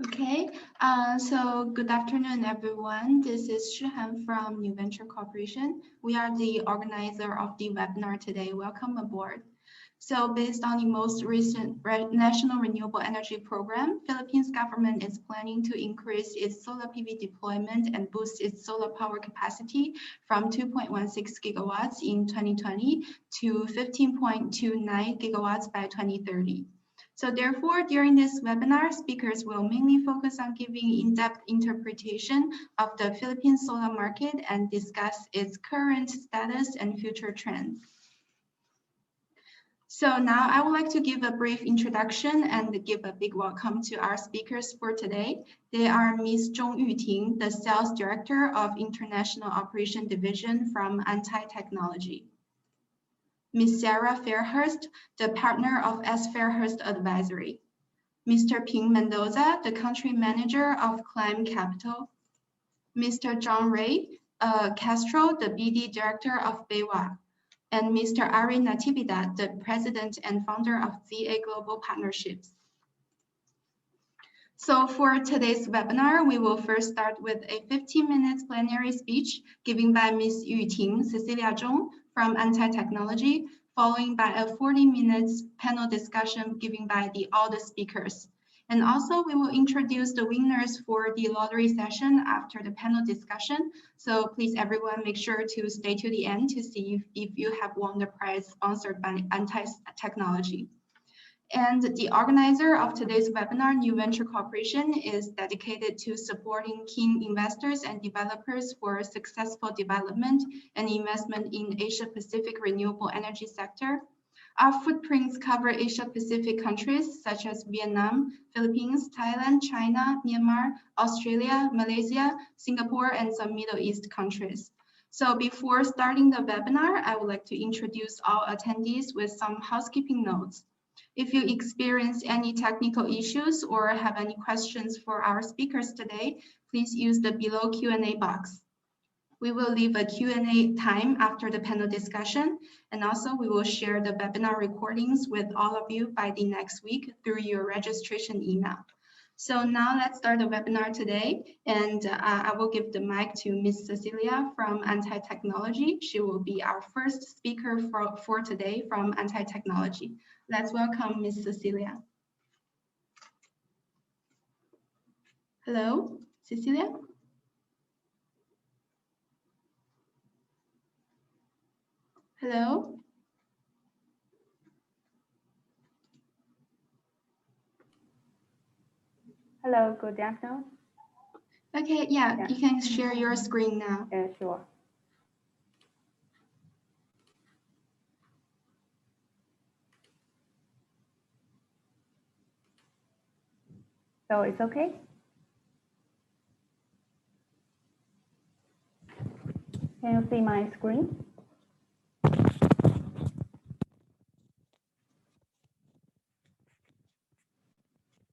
Okay, so good afternoon, everyone. This is Shihan from New Venture Corporation. We are the organizer of the webinar today. Welcome aboard. So based on the most recent National Renewable Energy Program, Philippines government is planning to increase its solar PV deployment and boost its solar power capacity from 2.16 gigawatts in 2020 to 15.29 gigawatts by 2030. So therefore, during this webinar, speakers will mainly focus on giving in-depth interpretation of the Philippine solar market and discuss its current status and future trends. So now I would like to give a brief introduction and give a big welcome to our speakers for today. They are Ms. Zhong Yuting, the Sales Director of International Operation Division from Antai Technology. Ms. Sarah Fairhurst, the partner of S. Fairhurst Advisory. Mr. Ping Mendoza, the country manager of Climb Capital. Mr. John Ray Castro, the BD director of BayWa. And Mr. Ari Natividad, the president and founder of ZA Global Partnerships. So for today's webinar, we will first start with a 15-minute plenary speech given by Ms. Yuting Cecilia Zhong from Antai Technology, following by a 40-minute panel discussion given by all the speakers. And also we will introduce the winners for the lottery session after the panel discussion. So please everyone make sure to stay to the end to see if you have won the prize sponsored by Antai Technology. And the organizer of today's webinar, New Venture Corporation, is dedicated to supporting keen investors and developers for successful development and investment in Asia-Pacific renewable energy sector. Our footprints cover Asia-Pacific countries such as Vietnam, Philippines, Thailand, China, Myanmar, Australia, Malaysia, Singapore, and some Middle East countries. So before starting the webinar, I would like to introduce all attendees with some housekeeping notes. If you experience any technical issues or have any questions for our speakers today, please use the below Q&A box. We will leave a Q&A time after the panel discussion, and also we will share the webinar recordings with all of you by the next week through your registration email. So now let's start the webinar today, and I will give the mic to Ms. Cecilia from Antai Technology. She will be our first speaker for today from Antai Technology. Let's welcome Ms. Cecilia. Hello, Cecilia? Hello? Hello, good afternoon. Okay, yeah, you can share your screen now. Yeah, sure. So it's okay? Can you see my screen?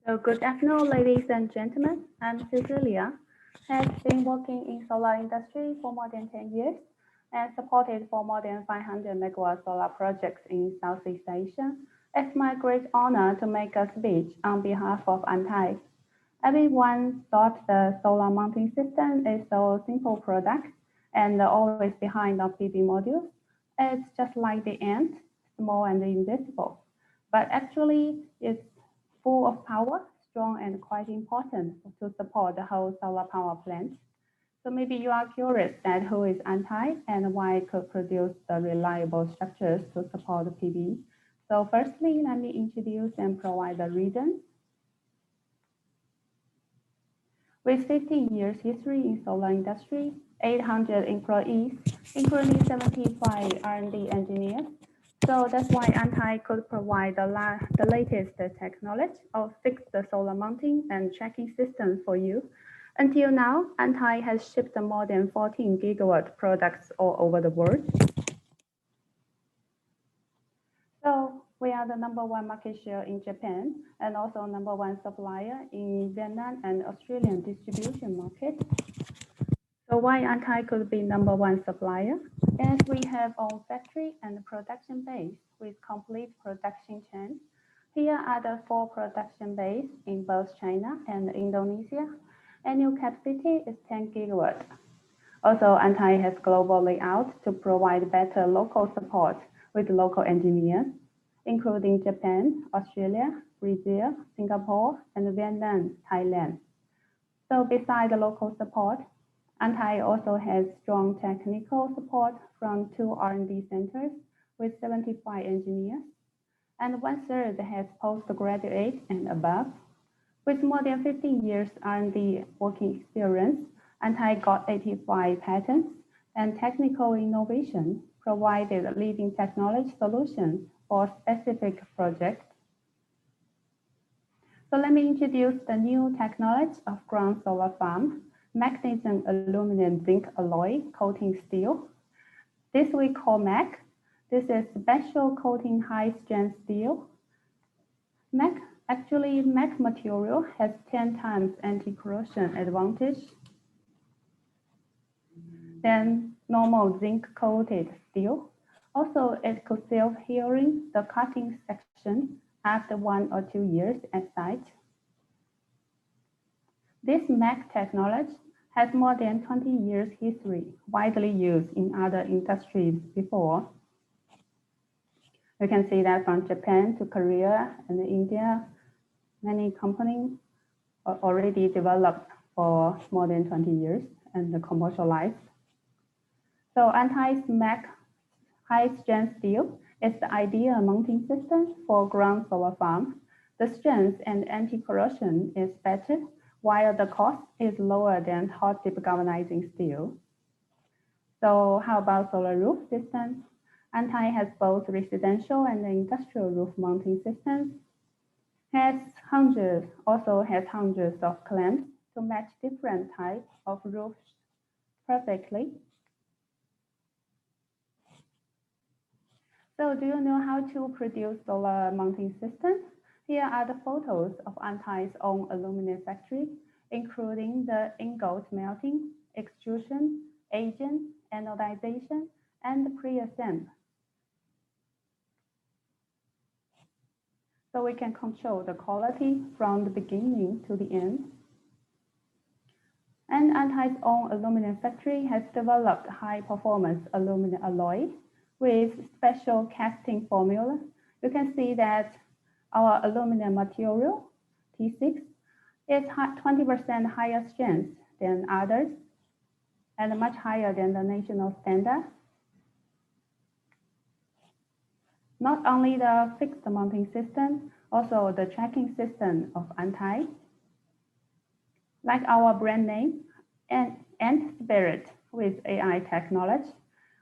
So good afternoon, ladies and gentlemen. I'm Cecilia. I've been working in solar industry for more than 10 years and supported for more than 500 megawatt solar projects in Southeast Asia. It's my great honor to make a speech on behalf of Antai. Everyone thought the solar mounting system is so simple product and always behind the PV modules. It's just like the ant, small and invisible. But actually, it's full of power, strong and quite important to support the whole solar power plant. So maybe you are curious that who is Antai and why it could produce the reliable structures to support the PV. So firstly, let me introduce and provide the reasons. With 15 years history in solar industry, 800 employees, including 75 R&D engineers. So that's why Antai could provide the latest technology of fixed solar mounting and tracking systems for you. Until now, Antai has shipped more than 14 gigawatt products all over the world. So we are the #1 market share in Japan and also #1 supplier in Vietnam and Australian distribution market. So why Antai could be #1 supplier? As we have our factory and production base with complete production chain. Here are the 4 production bases in both China and Indonesia. Annual capacity is 10 gigawatts. Also, Antai has global layout to provide better local support with local engineers, including Japan, Australia, Brazil, Singapore, and Vietnam, Thailand. So besides the local support, Antai also has strong technical support from 2 R&D centers with 75 engineers, and 1/3 has postgraduate and above. With more than 15 years R&D working experience, Antai got 85 patents and technical innovation, provided leading technology solutions for specific projects. So let me introduce the new technology of ground solar farm, magnesium aluminum zinc alloy coating steel. This we call MAC. This is special coating high strength steel. Actually, MAC material has 10 times anti-corrosion advantage than normal zinc coated steel. Also, it could self-healing the cutting section after 1 or 2 years at site. This MAC technology has more than 20 years history, widely used in other industries before. You can see that from Japan to Korea and India, many companies are already developed for more than 20 years and commercialized. So Antai's MAC high-strength steel is the ideal mounting system for ground solar farm. The strength and anti-corrosion is better, while the cost is lower than hot dip galvanizing steel. So how about solar roof systems? Antai has both residential and industrial roof mounting systems. Also has hundreds of clamps to match different types of roofs perfectly. So do you know how to produce solar mounting systems? Here are the photos of Antai's own aluminum factory, including the ingot melting, extrusion, agent, anodization, and pre-assembly. So we can control the quality from the beginning to the end. And Antai's own aluminum factory has developed high-performance aluminum alloy with special casting formula. You can see that our aluminum material, T6, is 20% higher strength than others and much higher than the national standard. Not only the fixed mounting system, also the tracking system of Antai. Like our brand name, and Spirit with AI technology,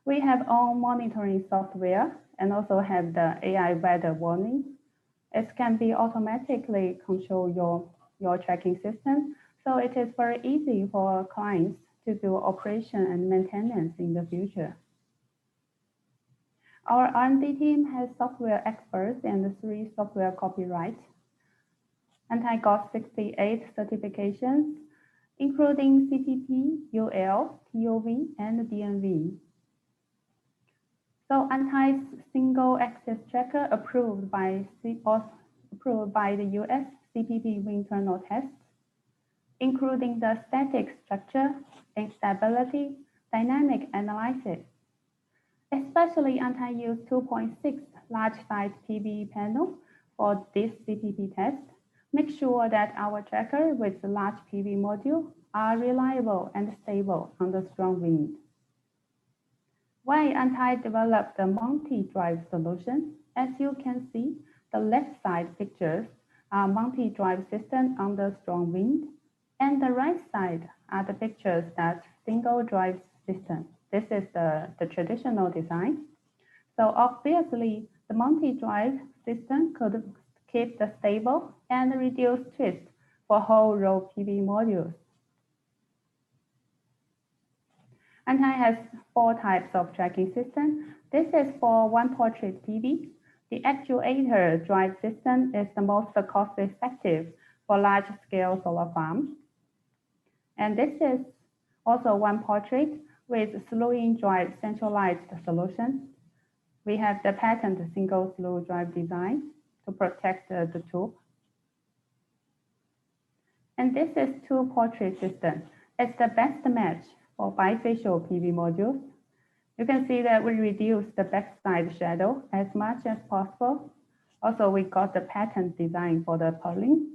we have own monitoring software and also have the AI weather warning. It can be automatically control your tracking system, so it is very easy for clients to do operation and maintenance in the future. Our R&D team has software experts and 3 software copyrights. Antai got 68 certifications, including CPP, UL, TOV, and DNV. So Antai's single axis tracker approved by the US CPP wind tunnel test, including the static structure, instability, dynamic analysis. Especially Antai used 2.6 large size PV panel for this CPP test. Make sure that our tracker with the large PV module are reliable and stable under strong wind. Why Antai developed the multi-drive solution? As you can see, the left side pictures are multi-drive system under strong wind, and the right side are the pictures that single drive system. This is the traditional design. So obviously, the multi-drive system could keep the stable and reduce twist for whole row PV modules. Antai has 4 types of tracking system. This is for one portrait PV. The actuator drive system is the most cost-effective for large-scale solar farms. And this is also one portrait with slewing drive centralized solution. We have the patent single slew drive design. to protect the tube. And this is two-portrait system. It's the best match for bifacial PV modules. You can see that we reduce the backside shadow as much as possible. Also, we got the pattern design for the purling.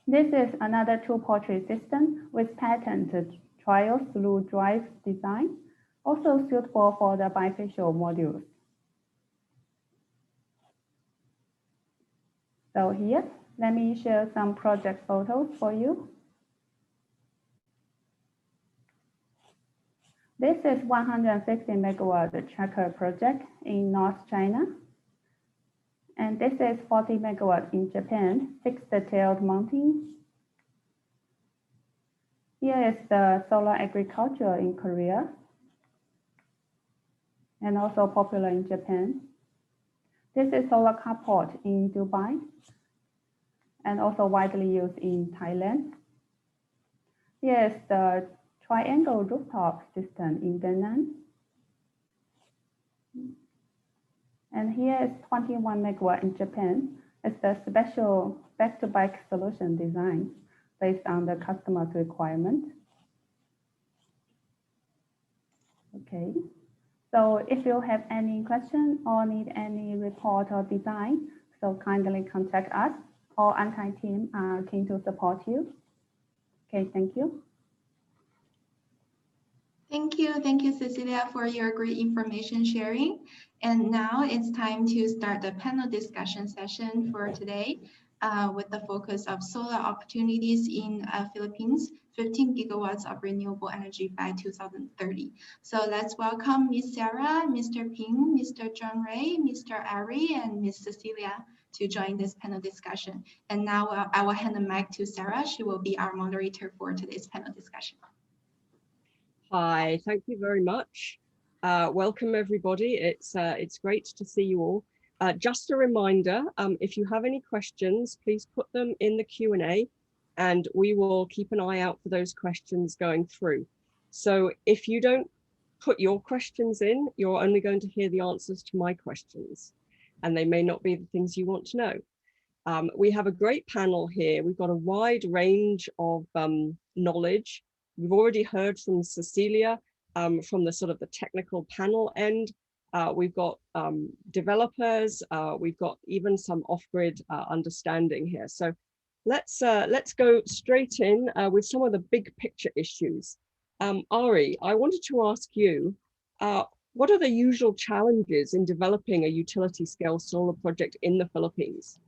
This is another two-portrait system with patented trial through drive design, also suitable for the bifacial modules. So here, let me share some project photos for you. This is 150 megawatt tracker project in North China. And this is 40 megawatt in Japan, 6-detailed mounting. Here is the solar agriculture in Korea, and also popular in Japan. This is solar carport in Dubai, and also widely used in Thailand. Here is the triangle rooftop system in Vietnam. And here is 21 megawatt in Japan. It's the special back-to-back solution design based on the customer's requirement. Okay, so if you have any question or need any report or design, so kindly contact us. Our Antai team are keen to support you. Okay, thank you. Thank you, Cecilia, for your great information sharing. And now it's time to start the panel discussion session for today with the focus of solar opportunities in Philippines, 15 gigawatts of renewable energy by 2030. So let's welcome Ms. Sarah, Mr. Ping, Mr. John Ray, Mr. Ari, and Ms. Cecilia to join this panel discussion. And now I will hand the mic to Sarah. She will be our moderator for today's panel discussion. Hi, thank you very much. Welcome everybody. It's great to see you all. Just a reminder, if you have any questions, please put them in the Q&A and we will keep an eye out for those questions going through. So if you don't put your questions in, you're only going to hear the answers to my questions and they may not be the things you want to know. We have a great panel here. We've got a wide range of knowledge. We've already heard from Cecilia from the sort of the technical panel end. We've got developers, we've got even some off-grid understanding here. So let's go straight in with some of the big picture issues. Ari, I wanted to ask you, what are the usual challenges in developing a utility scale solar project in the Philippines?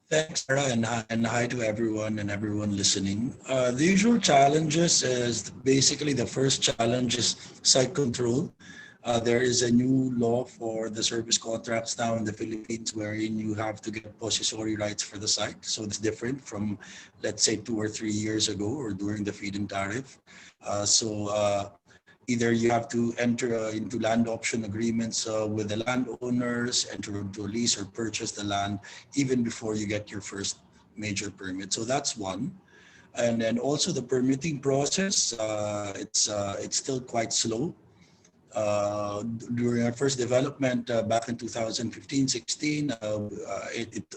Thanks, Sarah, and hi to everyone and everyone listening. The usual challenges is basically the first challenge is site control. There is a new law for the service contracts now in the Philippines wherein you have to get possessory rights for the site. So it's different from, let's say, 2 or 3 years ago or during the feed-in tariff. Either you have to enter into land option agreements with the landowners, enter into a lease or purchase the land even before you get your first major permit. So that's one. And then also the permitting process, it's still quite slow. During our first development back in 2015-16,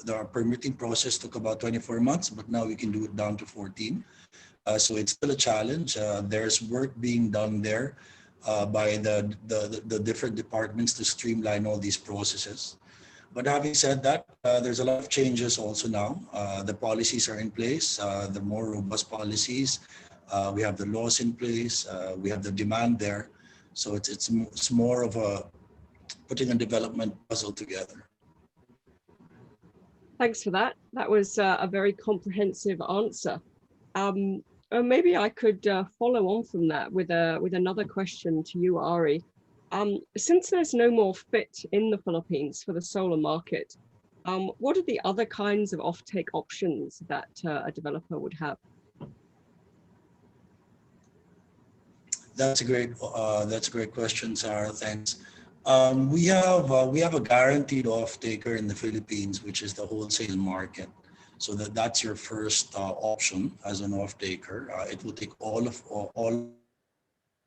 the permitting process took about 24 months, but now we can do it down to 14. So it's still a challenge. There's work being done there by the different departments to streamline all these processes. But having said that, there's a lot of changes also now. The policies are in place, the more robust policies. We have the laws in place. We have the demand there. So it's more of a putting a development puzzle together. Thanks for that. That was a very comprehensive answer. Maybe I could follow on from that with another question to you, Ari. Since there's no more fit in the Philippines for the solar market, what are the other kinds of offtake options that a developer would have? That's a great question, Sarah. Thanks. We have a guaranteed off-taker in the Philippines, which is the wholesale market. So that's your first option as an off-taker. It will take all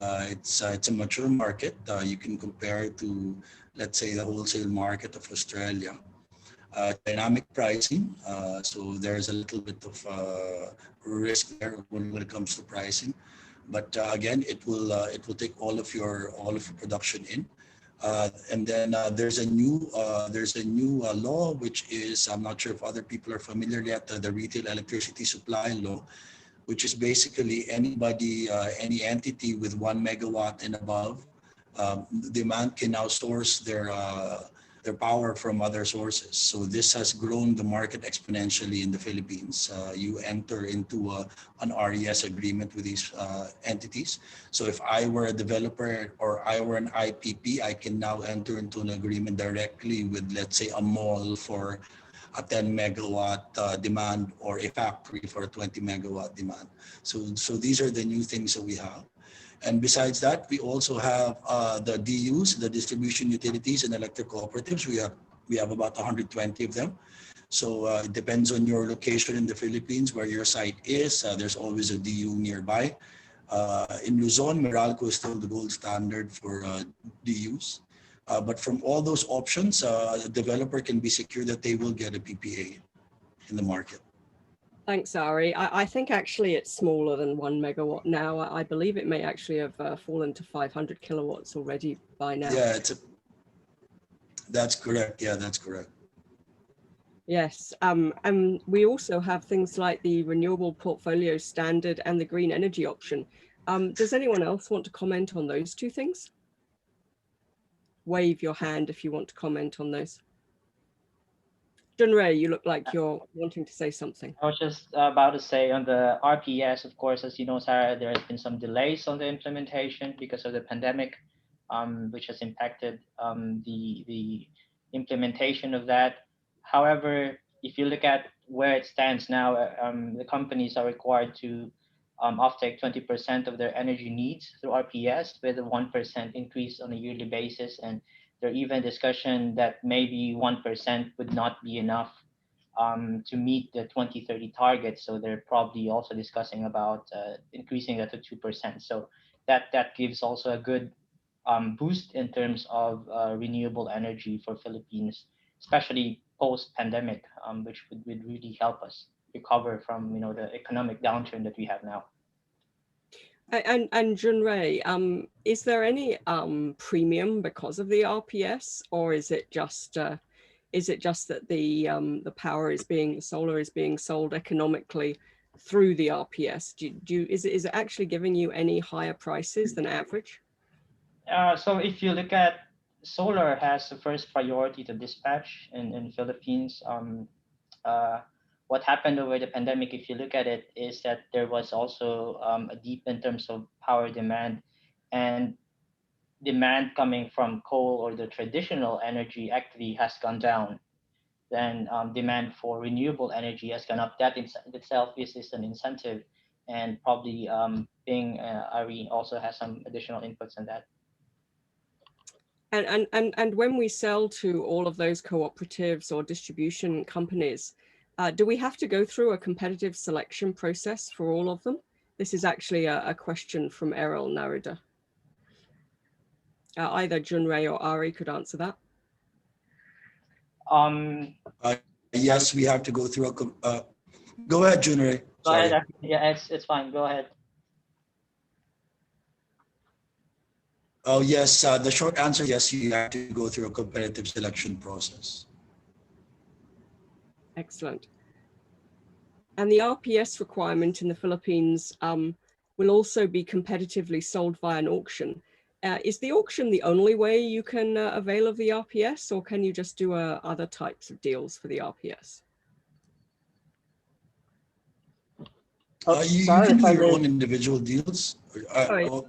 It's a mature market. You can compare it to, let's say, the wholesale market of Australia. Dynamic pricing, so there's a little bit of risk there when it comes to pricing, but again, it will take all of your production in. And then there's a new law, which is, I'm not sure if other people are familiar yet, the retail electricity supply law, which is basically anybody, any entity with 1 megawatt and above, demand can now source their power from other sources. So this has grown the market exponentially in the Philippines. You enter into an RES agreement with these entities. So if I were a developer or I were an IPP, I can now enter into an agreement directly with, let's say, a mall for a 10 megawatt demand, or a factory for a 20 megawatt demand. So these are the new things that we have. And besides that, we also have the DUs, the distribution utilities and electric cooperatives. We have about 120 of them. So it depends on your location in the Philippines, where your site is. There's always a DU nearby. In Luzon, Meralco is still the gold standard for DUs. But from all those options, a developer can be secure that they will get a PPA in the market. Thanks, Ari. I think actually it's smaller than 1 megawatt now. I believe it may actually have fallen to 500 kilowatts already by now. Yeah, that's correct. Yeah, that's correct. Yes, and we also have things like the renewable portfolio standard and the green energy option. Does anyone else want to comment on those two things? Wave your hand if you want to comment on those. Junrei, you look like you're wanting to say something. I was just about to say on the RPS, of course, as you know, Sarah, there has been some delays on the implementation because of the pandemic, which has impacted the implementation of that. However, if you look at where it stands now, the companies are required to offtake 20% of their energy needs through RPS with a 1% increase on a yearly basis. And there are even discussion that maybe 1% would not be enough to meet the 2030 target. So they're probably also discussing about increasing that to 2%. So that gives also a good boost in terms of renewable energy for Philippines, especially post-pandemic, which would really help us recover from the economic downturn that we have now. And Junrei, is there any premium because of the RPS, or is it just that the power the solar is being sold economically through the RPS? Is it actually giving you any higher prices than average? So if you look at solar has the first priority to dispatch in Philippines. What happened over the pandemic, if you look at it, is that there was also a dip in terms of power demand, and demand coming from coal or the traditional energy actually has gone down. Then demand for renewable energy has gone up. That in itself is an incentive, and probably Ari also has some additional inputs on that. And when we sell to all of those cooperatives or distribution companies, do we have to go through a competitive selection process for all of them? This is actually a question from Errol Narida. Either Junrei or Ari could answer that. Yes, we have to go through a. Go ahead, Junrei. Go ahead. Yeah, it's fine. Go ahead. Oh yes, the short answer, yes, you have to go through a competitive selection process. Excellent. And the RPS requirement in the Philippines will also be competitively sold via an auction. Is the auction the only way you can avail of the RPS, or can you just do other types of deals for the RPS? You can do your own individual deals.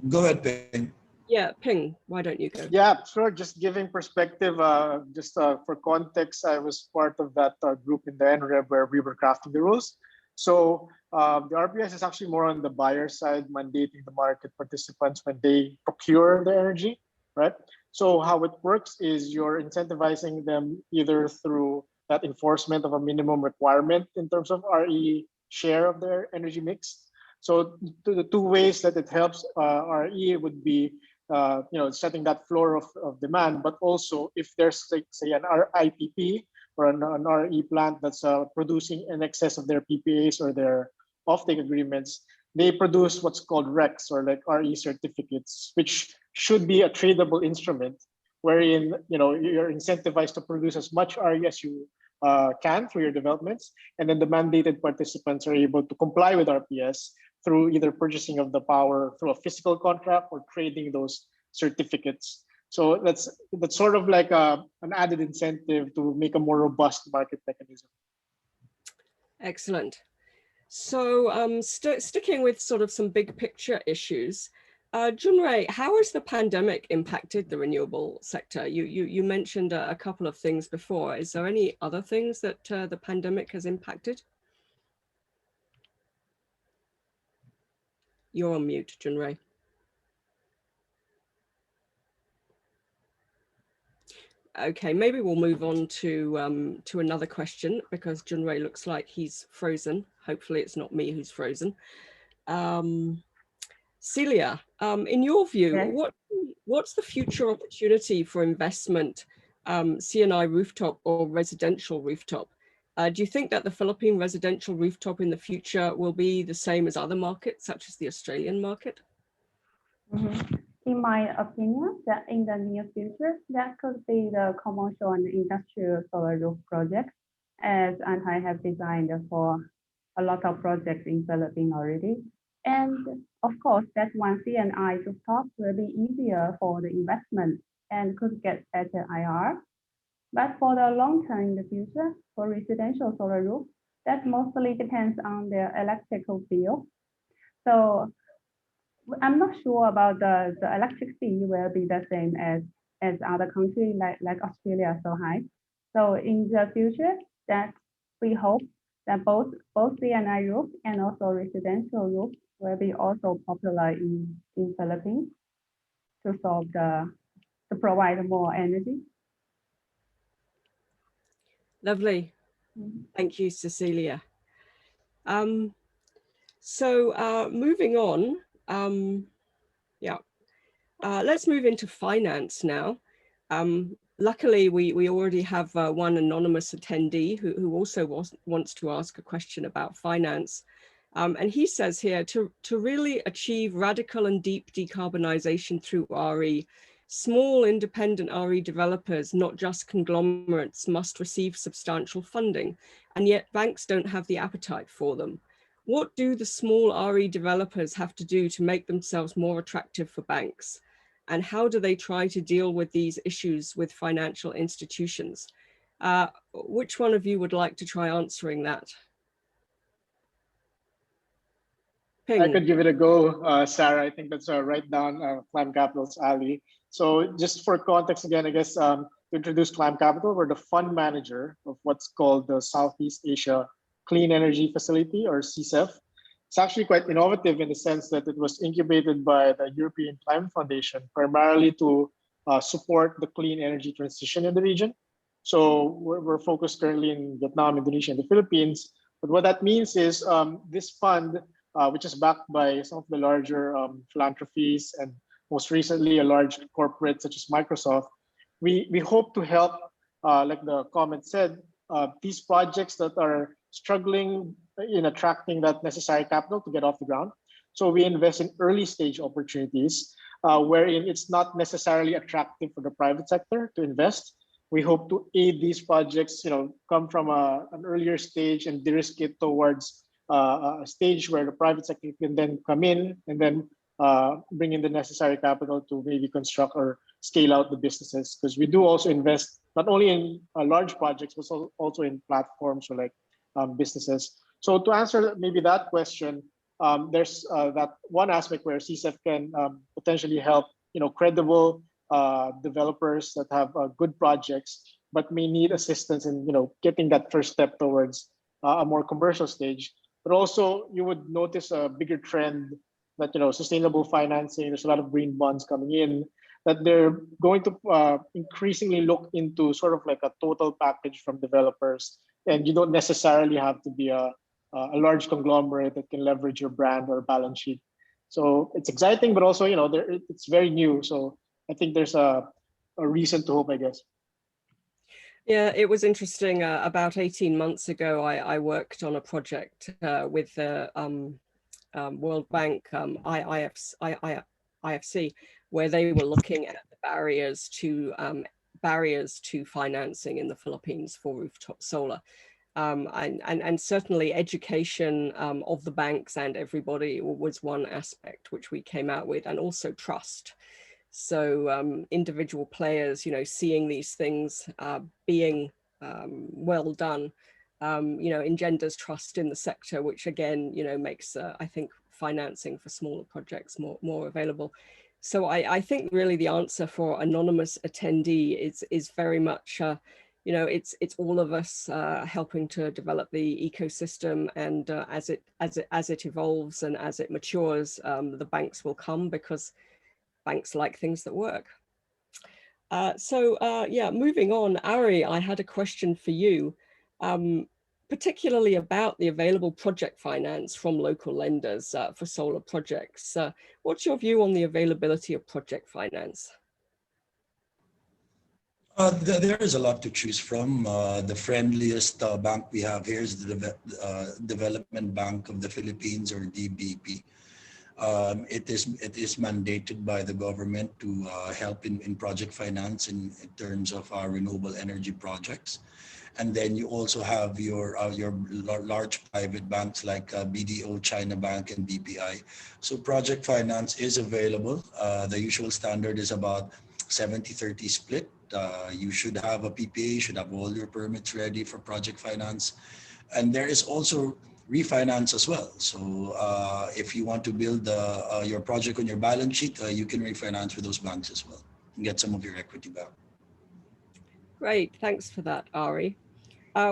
Go ahead, Ping. Yeah, Ping, why don't you go? Yeah, sure. Just giving perspective, for context, I was part of that group in the NREB where we were crafting the rules. So the RPS is actually more on the buyer side, mandating the market participants when they procure the energy, right? So how it works is you're incentivizing them either through that enforcement of a minimum requirement in terms of RE share of their energy mix, So the two ways that it helps RE would be setting that floor of demand, but also if there's like, say an IPP or an RE plant that's producing in excess of their PPAs or their offtake agreements, they produce what's called RECs or like RE certificates, which should be a tradable instrument, wherein you're incentivized to produce as much RE as you can through your developments, and then the mandated participants are able to comply with RPS through either purchasing of the power through a physical contract or trading those certificates. So that's sort of like an added incentive to make a more robust market mechanism. Excellent. So sticking with sort of some big picture issues, Junrei, how has the pandemic impacted the renewable sector? You mentioned a couple of things before. Is there any other things that the pandemic has impacted? You're on mute, Junrei. Okay, maybe we'll move on to another question because Junrei looks like he's frozen. Hopefully it's not me who's frozen. Celia, in your view, Yes. what's the future opportunity for investment, C&I rooftop or residential rooftop? Do you think that the Philippine residential rooftop in the future will be the same as other markets, such as the Australian market? Mm-hmm. In my opinion, that in the near future, that could be the commercial and industrial solar roof projects, as I have designed for a lot of projects in Philippines already. And of course, that one C&I rooftop will be easier for the investment and could get better IR. But for the long term in the future, for residential solar roof, that mostly depends on their electrical bill. So I'm not sure about the electric fee will be the same as other countries like Australia so high. So in the future, that we hope that both C&I roof and also residential roof will be also popular in Philippines to provide more energy. Lovely. Thank you, Cecilia. So moving on, let's move into finance now. Luckily, we already have one anonymous attendee who also wants to ask a question about finance. And he says here, to really achieve radical and deep decarbonization through RE, small independent RE developers, not just conglomerates, must receive substantial funding, and yet banks don't have the appetite for them. What do the small RE developers have to do to make themselves more attractive for banks? And how do they try to deal with these issues with financial institutions? Which one of you would like to try answering that? Ping. I could give it a go, Sarah. I think that's right down Climb Capital's alley. So just for context again, I guess to introduce Climb Capital, we're the fund manager of what's called the Southeast Asia Clean Energy Facility, or CCEF. It's actually quite innovative in the sense that it was incubated by the European Climate Foundation, primarily to support the clean energy transition in the region. So we're focused currently in Vietnam, Indonesia, and the Philippines. But what that means is this fund, which is backed by some of the larger philanthropies and most recently a large corporate such as Microsoft, we hope to help, like the comment said, these projects that are struggling in attracting that necessary capital to get off the ground. So we invest in early stage opportunities wherein it's not necessarily attractive for the private sector to invest. We hope to aid these projects, come from an earlier stage and de-risk it towards a stage where the private sector can then come in and then bring in the necessary capital to maybe construct or scale out the businesses. Because we do also invest not only in large projects, but also in platforms or like businesses. So to answer maybe that question, there's that one aspect where CCEF can potentially help, credible developers that have good projects, but may need assistance in, getting that first step towards a more commercial stage. But also you would notice a bigger trend that, sustainable financing, there's a lot of green bonds coming in, that they're going to increasingly look into sort of like a total package from developers. And you don't necessarily have to be a a large conglomerate that can leverage your brand or balance sheet. So it's exciting, but also, it's very new. So I think there's a reason to hope, I guess. Yeah, it was interesting. About 18 months ago, I worked on a project with the World Bank, IFC, where they were looking at the barriers to financing in the Philippines for rooftop solar. And certainly education of the banks and everybody was one aspect which we came out with, and also trust. So individual players, seeing these things being well done, engenders trust in the sector, which again, makes, I think, financing for smaller projects more available. So I think really the answer for anonymous attendee is very much, it's all of us helping to develop the ecosystem, and as it evolves and as it matures, the banks will come, because banks like things that work. Yeah, moving on, Ari, I had a question for you, particularly about the available project finance from local lenders for solar projects. What's your view on the availability of project finance? There is a lot to choose from. The friendliest bank we have here is the Development Bank of the Philippines, or DBP. It is mandated by the government to help in project finance in terms of renewable energy projects. And then you also have your large private banks like BDO, China Bank, and BPI. So project finance is available. The usual standard is about 70-30 split. You should have a PPA, you should have all your permits ready for project finance. And there is also refinance as well. So if you want to build your project on your balance sheet, you can refinance with those banks as well and get some of your equity back. Great, thanks for that, Ari.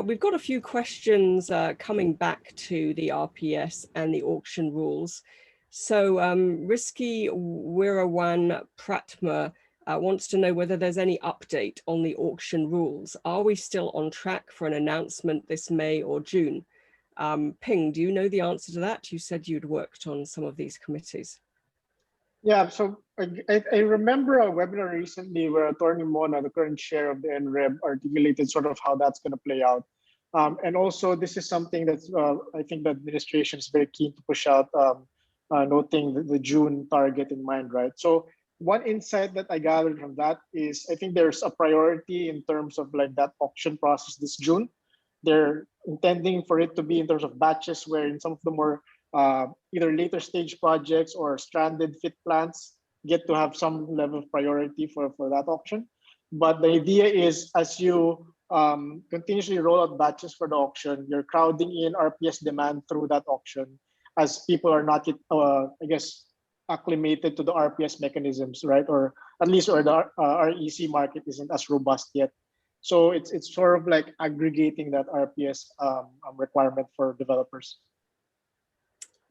We've got a few questions coming back to the RPS and the auction rules. So Risky Wirawan Pratma wants to know whether there's any update on the auction rules. Are we still on track for an announcement this May or June? Ping, do you know the answer to that? You said you'd worked on some of these committees. Yeah, so I remember a webinar recently where Attorney Mona, the current chair of the NREB, articulated sort of how that's going to play out. And also, this is something that's, I think the administration is very keen to push out, noting the June target in mind, right? So one insight that I gathered from that is, I think there's a priority in terms of like that auction process this June. They're intending for it to be in terms of batches, where in some of the more either later stage projects or stranded fit plants get to have some level of priority for that auction. But the idea is, as you continuously roll out batches for the auction, you're crowding in RPS demand through that auction, as people are not yet, I guess, acclimated to the RPS mechanisms, right? Or at least, or the REC market isn't as robust yet. So it's sort of like aggregating that RPS requirement for developers.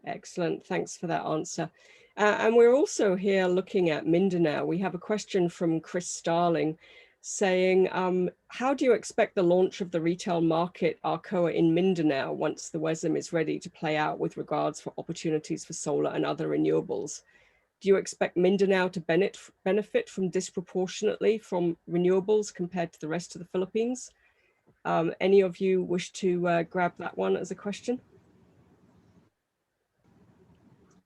Excellent, thanks for that answer. And we're also here looking at Mindanao. We have a question from Chris Starling saying, how do you expect the launch of the retail market ARCOA in Mindanao once the WESM is ready to play out with regards for opportunities for solar and other renewables? Do you expect Mindanao to benefit from disproportionately from renewables compared to the rest of the Philippines? Any of you wish to grab that one as a question?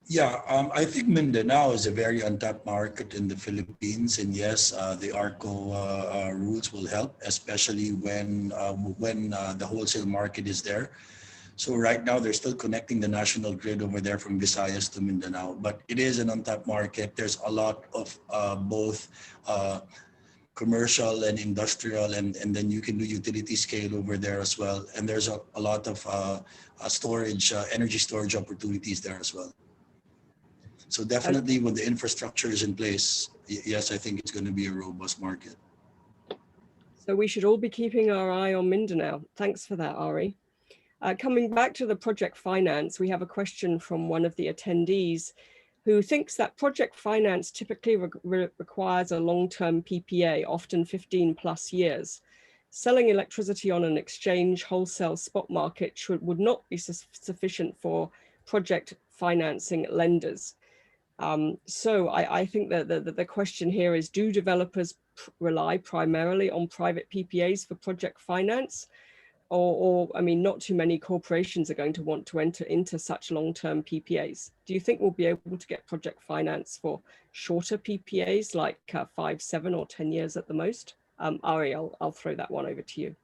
Yeah, I think Mindanao is a very untapped market in the Philippines, and yes, the ARCO rules will help, especially when the wholesale market is there. So right now they're still connecting the national grid over there from Visayas to Mindanao, but it is an untapped market. There's a lot of both commercial and industrial, and then you can do utility scale over there as well. And there's a lot of storage, energy storage opportunities there as well. So definitely when the infrastructure is in place, yes, I think it's going to be a robust market. So we should all be keeping our eye on Mindanao. Thanks for that, Ari. Coming back to the project finance, we have a question from one of the attendees who thinks that project finance typically requires a long-term PPA, often 15+ years. Selling electricity on an exchange wholesale spot market would not be sufficient for project financing lenders. So I think that the question here is, do developers rely primarily on private PPAs for project finance? Or I mean, not too many corporations are going to want to enter into such long-term PPAs. Do you think we'll be able to get project finance for shorter PPAs, like 5, 7, or 10 years at the most? Ari, I'll throw that one over to you.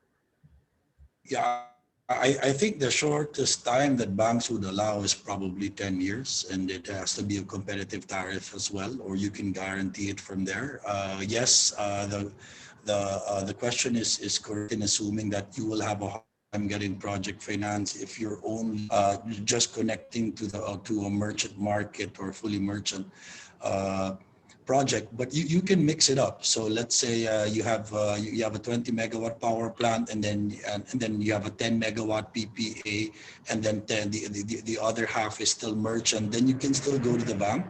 Yeah, I think the shortest time that banks would allow is probably 10 years, and it has to be a competitive tariff as well, or you can guarantee it from there. Yes, the question is correct in assuming that you will have a hard time getting project finance if you're only just connecting to a merchant market or fully merchant project, but you can mix it up. So let's say you have a 20 megawatt power plant, and then you have a 10 megawatt PPA, and then the other half is still merchant. Then you can still go to the bank,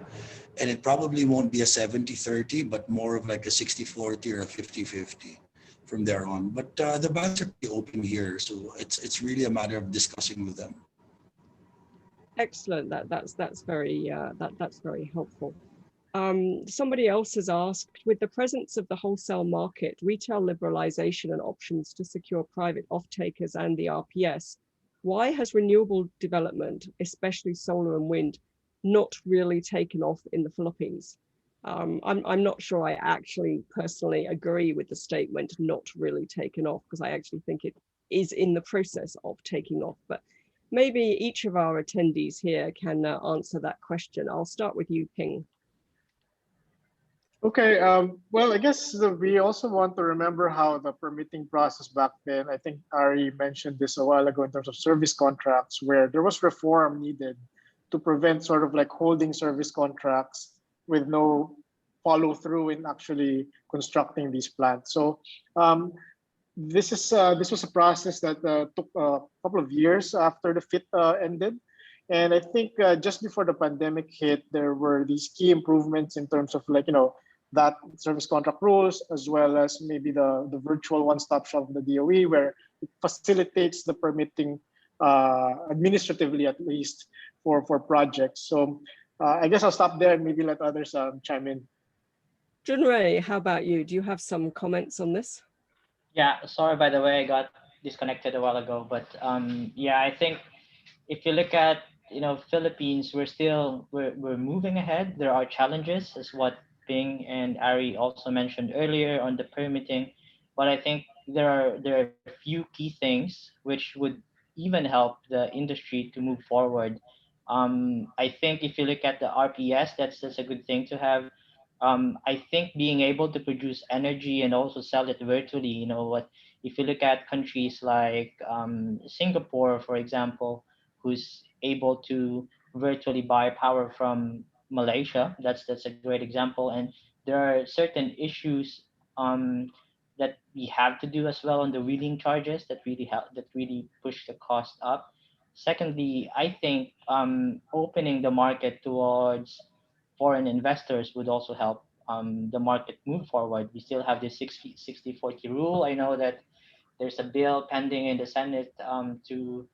and it probably won't be a 70-30, but more of like a 60-40 or a 50-50 from there on. But the banks are pretty open here, so it's really a matter of discussing with them. Excellent. That's very helpful. Somebody else has asked, with the presence of the wholesale market, retail liberalization and options to secure private off-takers and the RPS, why has renewable development, especially solar and wind, not really taken off in the Philippines? I'm not sure I actually personally agree with the statement not really taken off, because I actually think it is in the process of taking off. But maybe each of our attendees here can answer that question. I'll start with you, Ping. Okay, well, I guess we also want to remember how the permitting process back then, I think Ari mentioned this a while ago in terms of service contracts, where there was reform needed to prevent sort of like holding service contracts with no follow through in actually constructing these plants. So this was a process that took a couple of years after the FIT ended. And I think just before the pandemic hit, there were these key improvements in terms of like, that service contract rules, as well as maybe the virtual one-stop shop of the DOE, where it facilitates the permitting administratively, at least for projects. So I guess I'll stop there and maybe let others chime in. Junrei, how about you? Do you have some comments on this? Yeah, sorry, by the way, I got disconnected a while ago, but yeah, I think if you look at Philippines, we're moving ahead. There are challenges, as what Ping and Ari also mentioned earlier on the permitting, but I think there are a few key things which would even help the industry to move forward. I think if you look at the RPS, that's a good thing to have. I think being able to produce energy and also sell it virtually, if you look at countries like Singapore, for example, who's able to virtually buy power from Malaysia, that's a great example. And there are certain issues that we have to do as well on the wheeling charges that really push the cost up. Secondly, I think opening the market towards foreign investors would also help the market move forward. We still have this 60-40 rule. I know that there's a bill pending in the Senate to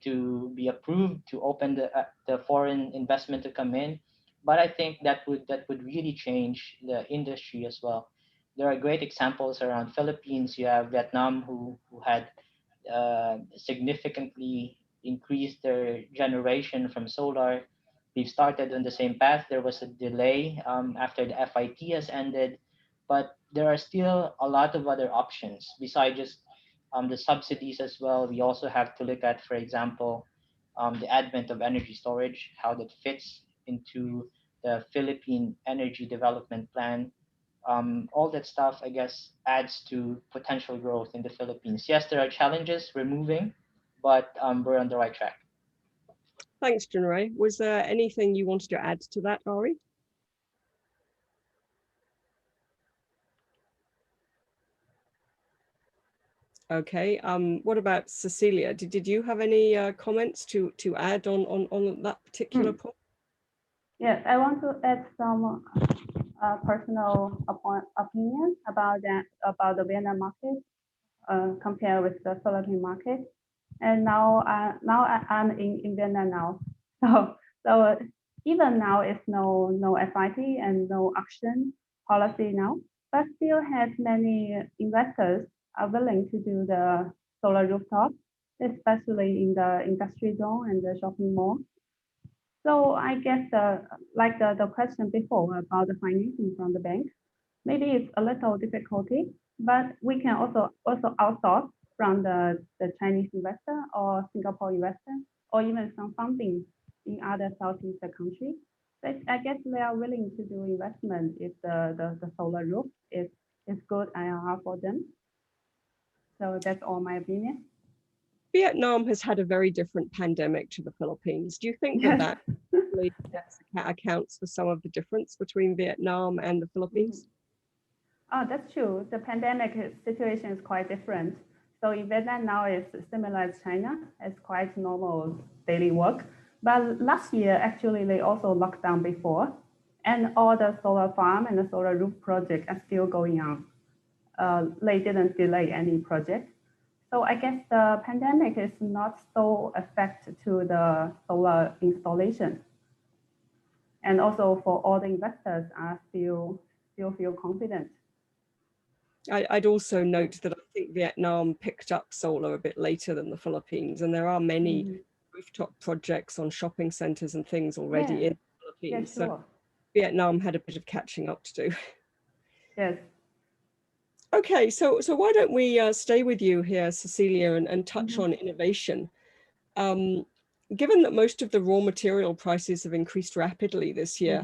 to be approved to open the foreign investment to come in. But I think that would really change the industry as well. There are great examples around Philippines. You have Vietnam who had significantly increased their generation from solar. We've started on the same path. There was a delay after the FIT has ended, but there are still a lot of other options besides just the subsidies as well. We also have to look at, for example, the advent of energy storage, how that fits into the Philippine Energy Development Plan. All that stuff, I guess, adds to potential growth in the Philippines. Yes, there are challenges we're moving, but we're on the right track. Thanks, Junrei. Was there anything you wanted to add to that, Ari? Okay. What about Cecilia? Did you have any comments to add on that particular point? Yes, I want to add some personal opinion about the Vietnam market. compared with the Philippine market. And now I'm in Vietnam now. So even now it's no FIT and no auction policy now, but still has many investors are willing to do the solar rooftop, especially in the industry zone and the shopping mall. So I guess like the question before about the financing from the bank, maybe it's a little difficulty, but we can also outsource from the Chinese investor or Singapore investor or even some funding in other Southeast countries. But I guess they are willing to do investment if the solar roof is good IRR for them. So that's all my opinion. Vietnam has had a very different pandemic to the Philippines. Do you think Yes. that really accounts for some of the difference between Vietnam and the Philippines? Oh, that's true. The pandemic situation is quite different. So in Vietnam now it's similar as China. It's quite normal daily work. But last year, actually, they also locked down before. And all the solar farm and the solar roof project are still going on. They didn't delay any project. So I guess the pandemic is not so affected to the solar installation. And also for all the investors are still feel confident. I'd also note that I think Vietnam picked up solar a bit later than the Philippines, and there are many rooftop projects on shopping centers and things already in the Philippines. Yeah, sure. So Vietnam had a bit of catching up to do. Yes. Okay, so why don't we stay with you here, Cecilia, and touch on innovation. Given that most of the raw material prices have increased rapidly this year,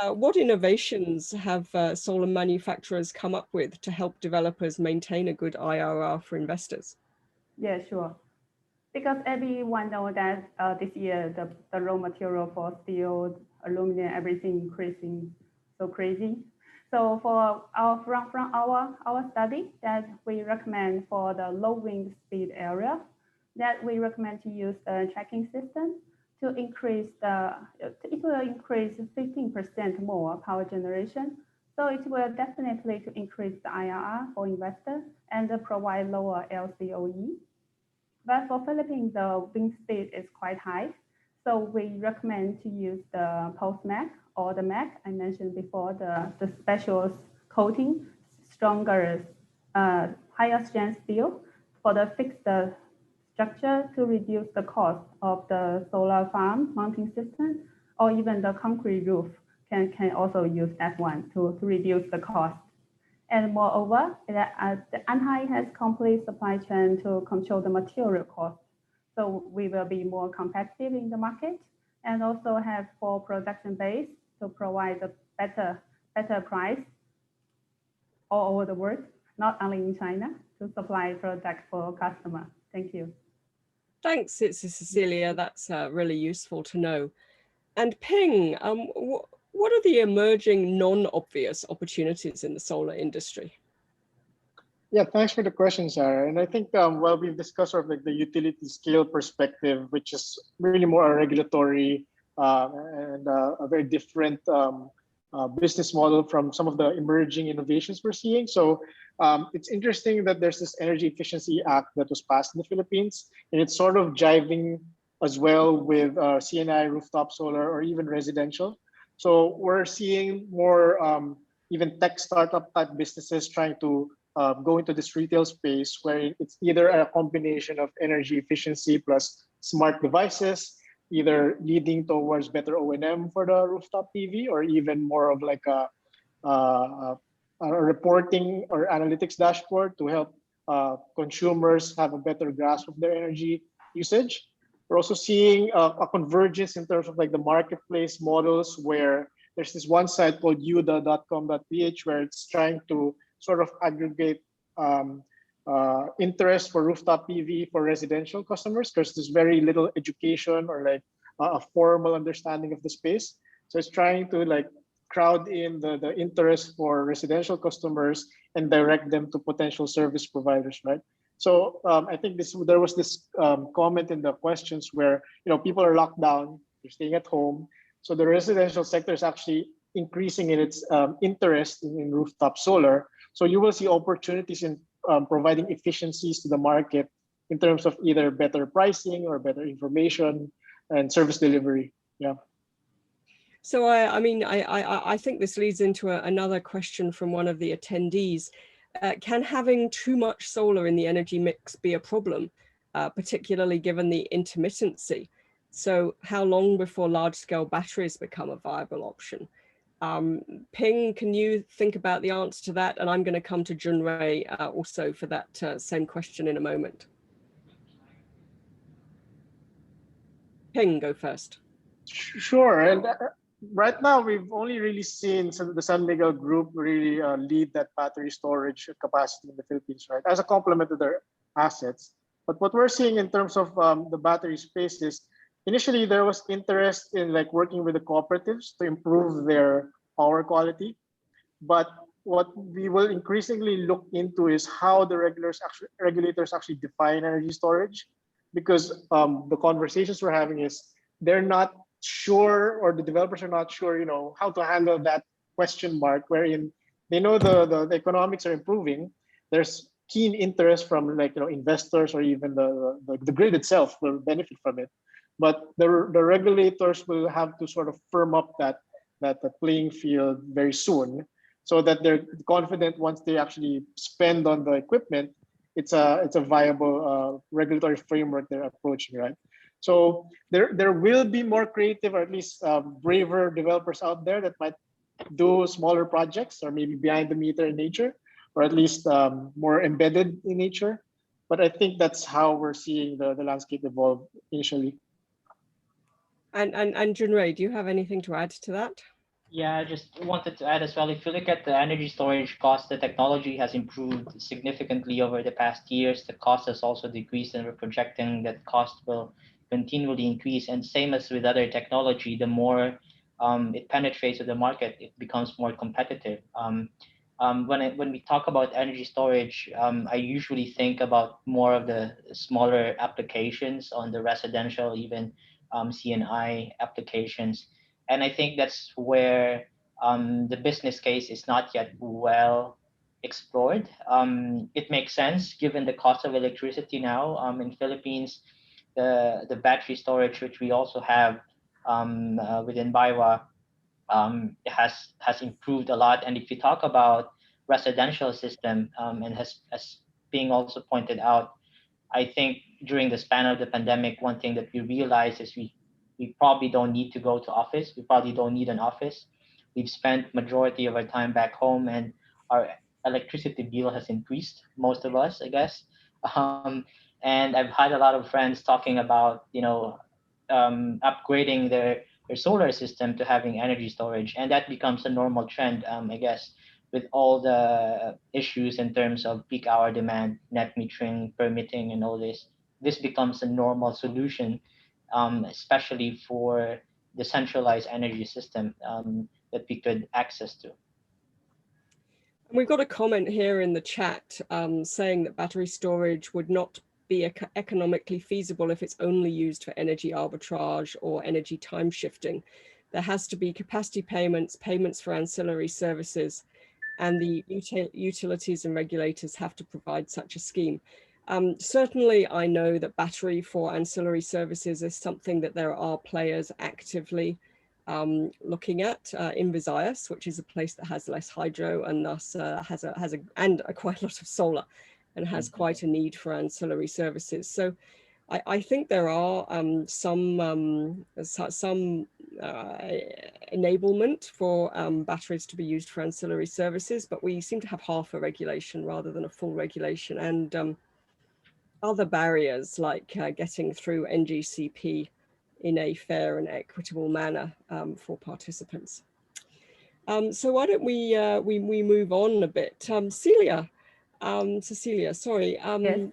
what innovations have solar manufacturers come up with to help developers maintain a good IRR for investors? Yeah, sure. Because everyone knows that this year the raw material for steel, aluminum, everything increasing so crazy. So for from our study that we recommend for the low wind speed area, that we recommend to use the tracking system to increase it will increase 15% more power generation. So it will definitely to increase the IRR for investors and provide lower LCOE. But for Philippines, the wind speed is quite high. So we recommend to use the post-MAC or the MAC I mentioned before, the special coating, stronger, higher strength steel for the fixed structure to reduce the cost of the solar farm mounting system, or even the concrete roof can also use that one to reduce the cost. And moreover, the Anhai has complete supply chain to control the material cost. So we will be more competitive in the market and also have for production base to provide a better price all over the world, not only in China, to supply product for customer. Thank you. Thanks, Cecilia. That's really useful to know. And Ping, what are the emerging non-obvious opportunities in the solar industry? Yeah, thanks for the question, Sarah. And I think well, we've discussed sort of like the utility scale perspective, which is really more a regulatory and a very different business model from some of the emerging innovations we're seeing. So it's interesting that there's this Energy Efficiency Act that was passed in the Philippines, and it's sort of jiving as well with CNI rooftop solar or even residential. So we're seeing more even tech startup type businesses trying to go into this retail space where it's either a combination of energy efficiency plus smart devices, either leading towards better O&M for the rooftop PV, or even more of like a reporting or analytics dashboard to help consumers have a better grasp of their energy usage. We're also seeing a convergence in terms of like the marketplace models where there's this one site called yuda.com.ph where it's trying to sort of aggregate interest for rooftop PV for residential customers because there's very little education or like a formal understanding of the space. So it's trying to like crowd in the interest for residential customers and direct them to potential service providers, right? So I think there was this comment in the questions where people are locked down, they're staying at home. So the residential sector is actually increasing in its interest in rooftop solar. So you will see opportunities in providing efficiencies to the market in terms of either better pricing or better information and service delivery. Yeah. So I think this leads into another question from one of the attendees. Can having too much solar in the energy mix be a problem, particularly given the intermittency? So how long before large-scale batteries become a viable option? Ping, can you think about the answer to that? And I'm going to come to Junrei also for that same question in a moment. Ping, go first. Sure. And right now, we've only really seen the San Miguel group really lead that battery storage capacity in the Philippines, right, as a complement to their assets. But what we're seeing in terms of the battery space is initially there was interest in like working with the cooperatives to improve their power quality. But what we will increasingly look into is how the regulators actually define energy storage, because the conversations we're having is they're not sure, or the developers are not sure, how to handle that question mark, wherein they know the economics are improving. There's keen interest from investors, or even the grid itself will benefit from it. But the regulators will have to sort of firm up that the playing field very soon, so that they're confident once they actually spend on the equipment, it's a viable regulatory framework they're approaching, right? So there will be more creative, or at least braver developers out there that might do smaller projects, or maybe behind the meter in nature, or at least more embedded in nature. But I think that's how we're seeing the landscape evolve initially. And Junrei, do you have anything to add to that? Yeah, I just wanted to add as well, if you look at the energy storage cost, the technology has improved significantly over the past years. The cost has also decreased, and we're projecting that cost will continually increase. And same as with other technology, the more it penetrates the market, it becomes more competitive. When we talk about energy storage, I usually think about more of the smaller applications on the residential, even CNI applications. And I think that's where the business case is not yet well explored. It makes sense given the cost of electricity now in Philippines. The battery storage, which we also have within Baiwa, has improved a lot. And if you talk about residential system, and as being also pointed out, I think during the span of the pandemic, one thing that we realized is we probably don't need to go to office. We probably don't need an office. We've spent majority of our time back home, and our electricity bill has increased, most of us, I guess. And I've had a lot of friends talking about, upgrading their solar system to having energy storage. And that becomes a normal trend, I guess, with all the issues in terms of peak hour demand, net metering, permitting, and all this. This becomes a normal solution, especially for the centralized energy system that we could access to. We've got a comment here in the chat saying that battery storage would not be economically feasible if it's only used for energy arbitrage or energy time shifting. There has to be capacity payments for ancillary services, and the utilities and regulators have to provide such a scheme. Certainly, I know that battery for ancillary services is something that there are players actively looking at in Visayas, which is a place that has less hydro and thus has quite a lot of solar, and has quite a need for ancillary services. So I think there are some enablement for batteries to be used for ancillary services, but we seem to have half a regulation rather than a full regulation, and other barriers like getting through NGCP in a fair and equitable manner for participants. So why don't we move on a bit? Cecilia, sorry. Yes.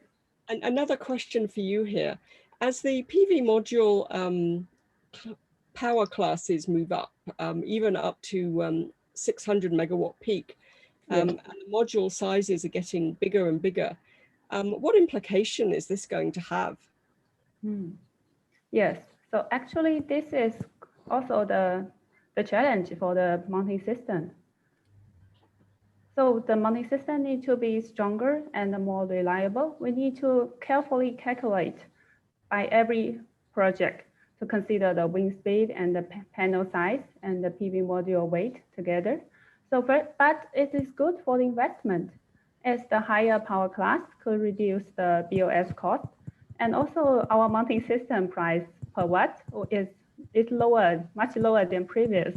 Another question for you here. As the PV module power classes move up, even up to 600 megawatt peak, and the module sizes are getting bigger and bigger, what implication is this going to have? Yes, so actually this is also the challenge for the mounting system. So the money system needs to be stronger and more reliable. We need to carefully calculate by every project to consider the wind speed and the panel size and the PV module weight together. So, but it is good for the investment, as the higher power class could reduce the BOS cost. And also our mounting system price per watt is lower, much lower than previous.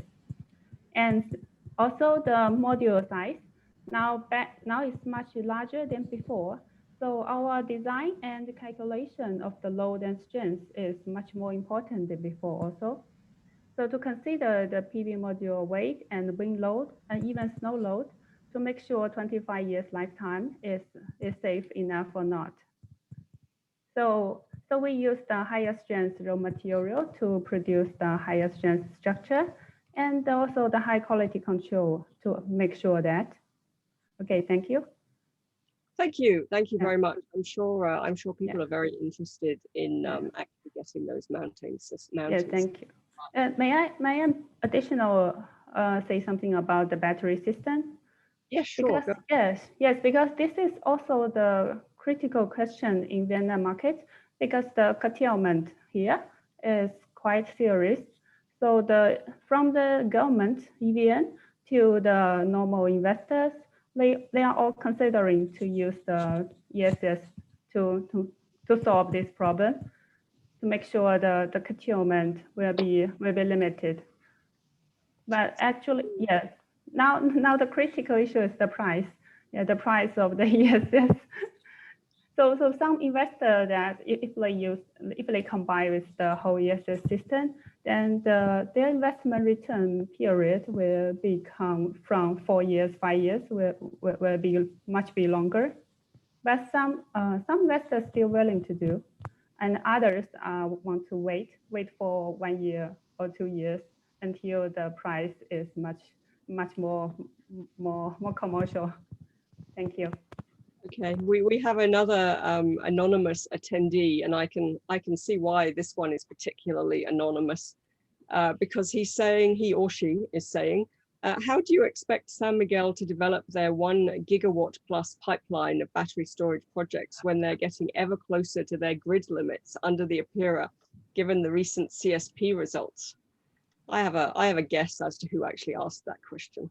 And also the module size now is much larger than before. So our design and calculation of the load and strength is much more important than before also. So to consider the PV module weight and wind load and even snow load to make sure 25 years lifetime is safe enough or not. So we use the higher strength raw material to produce the higher strength structure and also the high quality control to make sure that. Okay, thank you. Thank you very much. I'm sure people are very interested in actually getting those mountings. Yeah, thank you. May I additional say something about the battery system? Yes, sure. Because, yes, because this is also the critical question in Vietnam market, because the curtailment here is quite serious. So from the government, EVN, to the normal investors, they are all considering to use the ESS to solve this problem, to make sure the curtailment will be limited. But actually, yes. Now the critical issue is the price. Yeah, the price of the ESS. So some investor that if they combine with the whole ESS system, then their investment return period will become from 4 years, 5 years will be much longer. But some investors still willing to do, and others want to wait for 1 year or 2 years until the price is much more commercial. Thank you. Okay, we have another anonymous attendee, and I can see why this one is particularly anonymous, because he or she is saying, how do you expect San Miguel to develop their 1 gigawatt plus pipeline of battery storage projects when they're getting ever closer to their grid limits under the APIRA, given the recent CSP results? I have a guess as to who actually asked that question.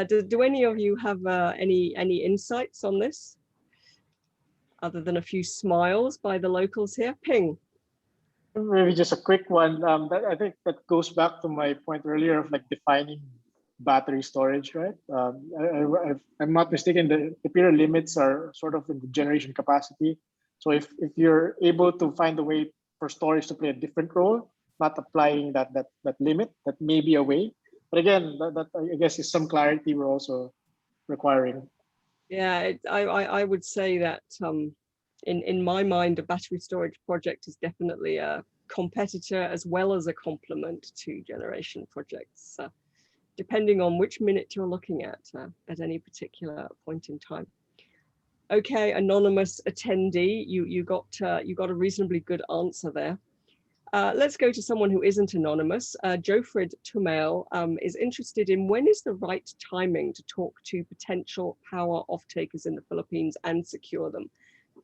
Do any of you have any insights on this, other than a few smiles by the locals here? Ping. Maybe just a quick one. I think that goes back to my point earlier of like defining battery storage, right? If I'm not mistaken, the APIRA limits are sort of in the generation capacity. So if you're able to find a way for storage to play a different role, not applying that limit, that may be a way. But again, that I guess is some clarity we're also requiring. Yeah, I would say that in my mind, a battery storage project is definitely a competitor as well as a complement to generation projects, depending on which minute you're looking at any particular point in time. Okay, anonymous attendee, you got a reasonably good answer there. Let's go to someone who isn't anonymous. Jofrid Tumail is interested in when is the right timing to talk to potential power off-takers in the Philippines and secure them?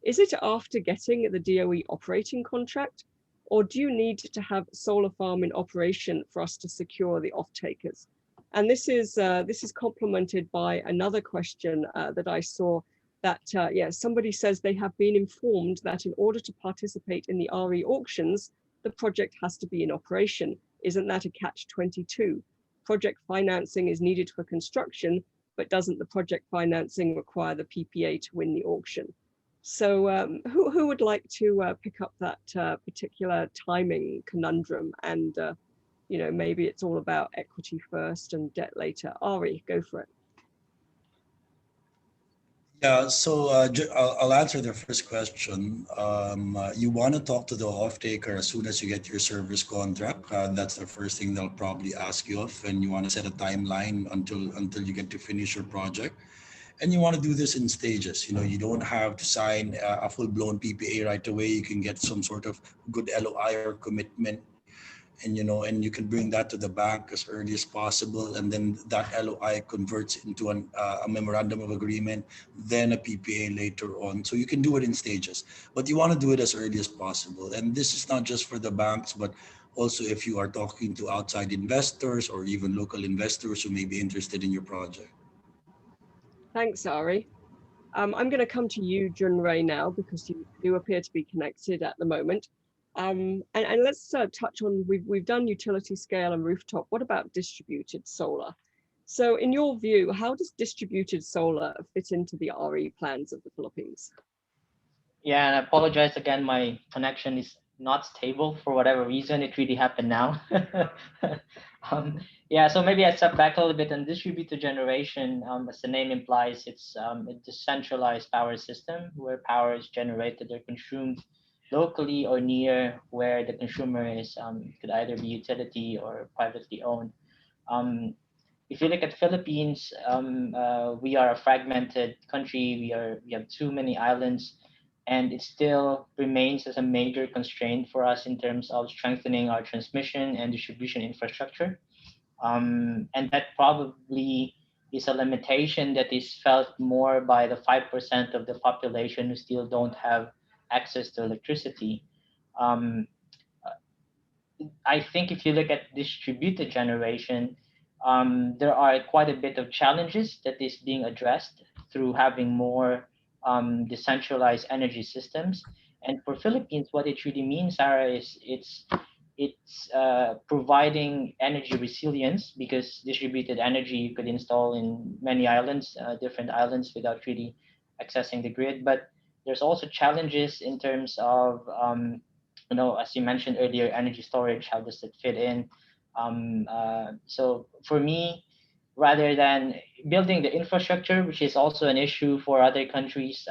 Is it after getting the DOE operating contract, or do you need to have solar farm in operation for us to secure the off-takers? And this is complemented by another question that I saw, that somebody says they have been informed that in order to participate in the RE auctions, the project has to be in operation. Isn't that a catch-22? Project financing is needed for construction, but doesn't the project financing require the PPA to win the auction? So who would like to pick up that particular timing conundrum? And maybe it's all about equity first and debt later. Ari, go for it. Yeah, so I'll answer the first question. You want to talk to the off-taker as soon as you get your service contract. That's the first thing they'll probably ask you of, and you want to set a timeline until you get to finish your project. And you want to do this in stages. You don't have to sign a full-blown PPA right away. You can get some sort of good LOI or commitment and and you can bring that to the bank as early as possible, and then that LOI converts into a memorandum of agreement, then a PPA later on. So you can do it in stages, but you want to do it as early as possible. And this is not just for the banks, but also if you are talking to outside investors or even local investors who may be interested in your project. Thanks, Ari. I'm going to come to you, Junrei, now, because you do appear to be connected at the moment. And let's touch on, we've done utility scale and rooftop. What about distributed solar? So in your view, how does distributed solar fit into the RE plans of the Philippines? Yeah, and I apologize again, my connection is not stable for whatever reason. It really happened now. Yeah, so maybe I step back a little bit. On distributed generation, as the name implies, it's a decentralized power system where power is generated or consumed locally or near where the consumer is, could either be utility or privately owned. Um, if you look at Philippines, we are a fragmented country. We have too many islands, and it still remains as a major constraint for us in terms of strengthening our transmission and distribution infrastructure. And that probably is a limitation that is felt more by the 5% of the population who still don't have access to electricity. Um, I think if you look at distributed generation, there are quite a bit of challenges that is being addressed through having more decentralized energy systems. And for Philippines, what it really means, Sarah, is it's providing energy resilience, because distributed energy you could install in many islands, different islands, without really accessing the grid. But there's also challenges in terms of as you mentioned earlier, energy storage. How does it fit in? So for me, rather than building the infrastructure, which is also an issue for other countries,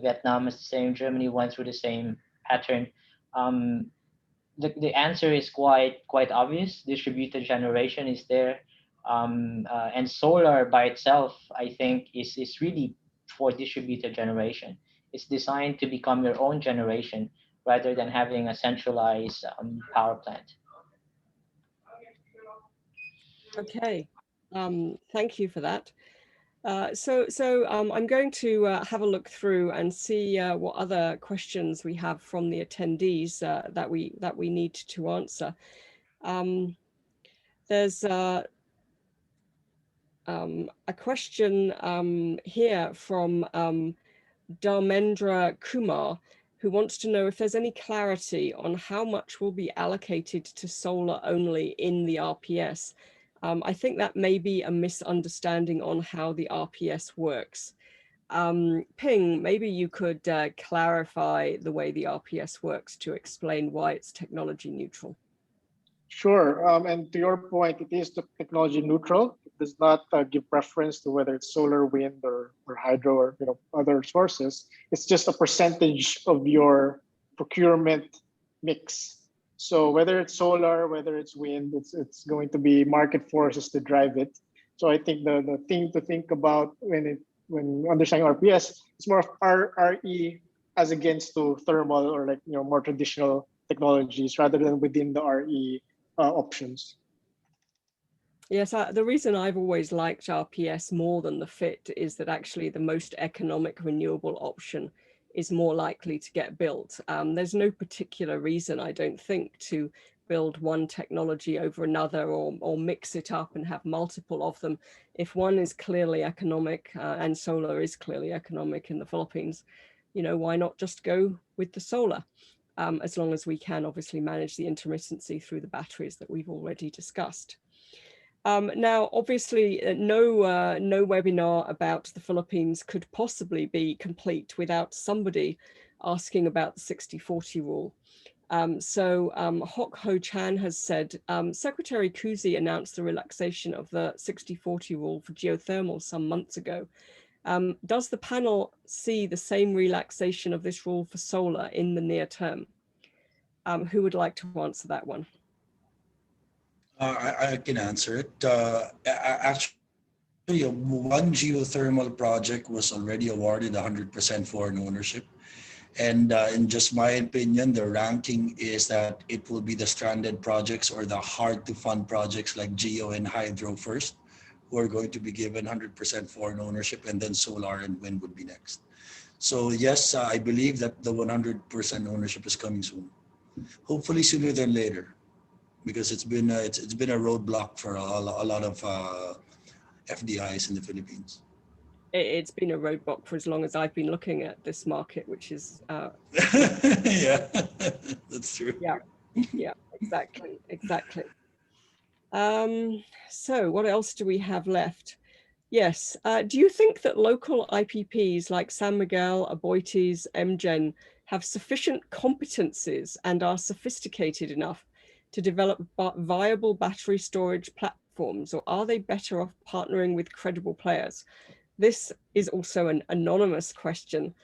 Vietnam is the same, Germany went through the same pattern. Um, the answer is quite obvious. Distributed generation is there, and solar by itself, I think, is really for distributed generation. It's designed to become your own generation rather than having a centralized power plant. Okay, thank you for that. So I'm going to have a look through and see what other questions we have from the attendees that we need to answer. There's a question here from Dharmendra Kumar, who wants to know if there's any clarity on how much will be allocated to solar only in the RPS. I think that may be a misunderstanding on how the RPS works. Ping, maybe you could clarify the way the RPS works to explain why it's technology neutral. Sure. And to your point, it is technology neutral. It does not give preference to whether it's solar, wind, or hydro, or other sources. It's just a percentage of your procurement mix. So whether it's solar, whether it's wind, it's going to be market forces to drive it. So I think the thing to think about when understanding RPS is more of RE as against to thermal or more traditional technologies rather than within the RE options. Yes, the reason I've always liked RPS more than the FIT is that actually the most economic renewable option is more likely to get built. There's no particular reason, I don't think, to build one technology over another or mix it up and have multiple of them. If one is clearly economic, and solar is clearly economic in the Philippines, why not just go with the solar? As long as we can obviously manage the intermittency through the batteries that we've already discussed. Now, obviously, no webinar about the Philippines could possibly be complete without somebody asking about the 60-40 rule. So Hock Ho Chan has said, Secretary Kuzi announced the relaxation of the 60-40 rule for geothermal some months ago. Does the panel see the same relaxation of this rule for solar in the near term? Who would like to answer that one? I can answer it. Actually, one geothermal project was already awarded 100% foreign ownership. And in just my opinion, the ranking is that it will be the stranded projects or the hard to fund projects like Geo and Hydro first, who are going to be given 100% foreign ownership, and then solar and wind would be next. So yes, I believe that the 100% ownership is coming soon. Hopefully sooner than later, because it's been a roadblock for a lot of FDIs in the Philippines. It's been a roadblock for as long as I've been looking at this market, which is Yeah, that's true. yeah, exactly. So what else do we have left? Yes, do you think that local IPPs like San Miguel, Aboitiz, MGen have sufficient competencies and are sophisticated enough to develop viable battery storage platforms, or are they better off partnering with credible players? This is also an anonymous question.